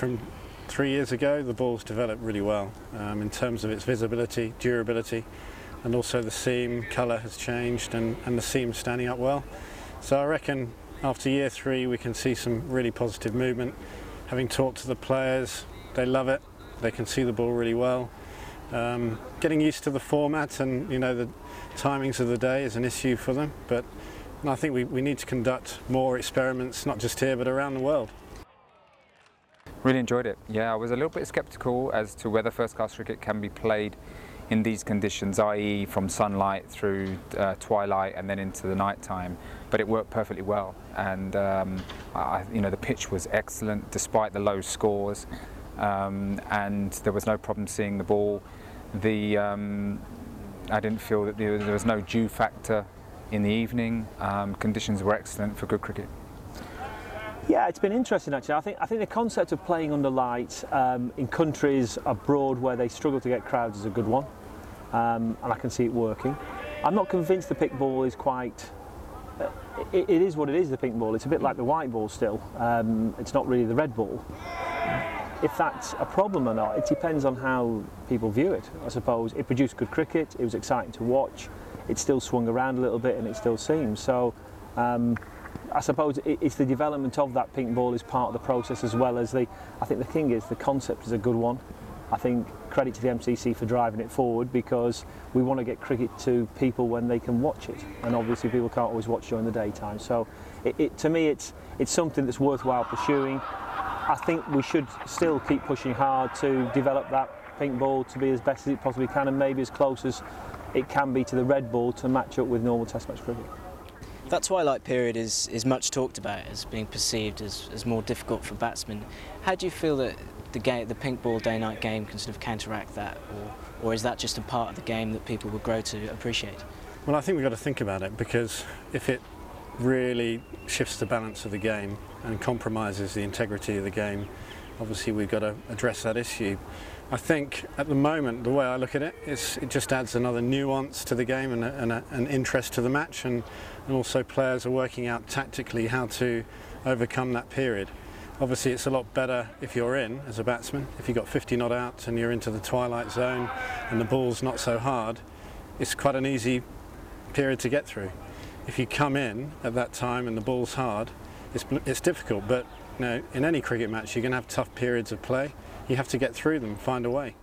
from 3 years ago, the ball's developed really well in terms of its visibility, durability, and also the seam colour has changed and the seam's standing up well. So I reckon after year 3 we can see some really positive movement. Having talked to the players, they love it, they can see the ball really well. Getting used to the format and the timings of the day is an issue for them, but I think we need to conduct more experiments, not just here but around the world. Really enjoyed it. Yeah, I was a little bit sceptical as to whether first class cricket can be played in these conditions, i.e. from sunlight through twilight and then into the night time, but it worked perfectly well, and the pitch was excellent despite the low scores, and there was no problem seeing the ball. I didn't feel that there was no dew factor in the evening. Conditions were excellent for good cricket. Yeah, it's been interesting actually. I think the concept of playing under lights in countries abroad where they struggle to get crowds is a good one, and I can see it working. I'm not convinced the pink ball is quite. It is what it is, the pink ball. It's a bit like the white ball still. It's not really the red ball. If that's a problem or not, it depends on how people view it. I suppose it produced good cricket, it was exciting to watch, it still swung around a little bit and it still seems. So I suppose it's the development of that pink ball is part of the process, as well as I think the thing is the concept is a good one. I think credit to the MCC for driving it forward, because we want to get cricket to people when they can watch it, and obviously people can't always watch during the daytime. So to me it's something that's worthwhile pursuing. I think we should still keep pushing hard to develop that pink ball to be as best as it possibly can, and maybe as close as it can be to the red ball to match up with normal Test match cricket. That twilight period is much talked about as being perceived as more difficult for batsmen. How do you feel that the pink ball day-night game can sort of counteract that, or is that just a part of the game that people will grow to appreciate? Well, I think we've got to think about it, because if it really shifts the balance of the game and compromises the integrity of the game, obviously we've got to address that issue. I think at the moment, the way I look at it, is it just adds another nuance to the game and an interest to the match, and also players are working out tactically how to overcome that period. Obviously it's a lot better if you're in as a batsman. If you've got 50 not out and you're into the twilight zone and the ball's not so hard, it's quite an easy period to get through. If you come in at that time and the ball's hard, it's difficult, but in any cricket match you're going to have tough periods of play. You have to get through them, find a way.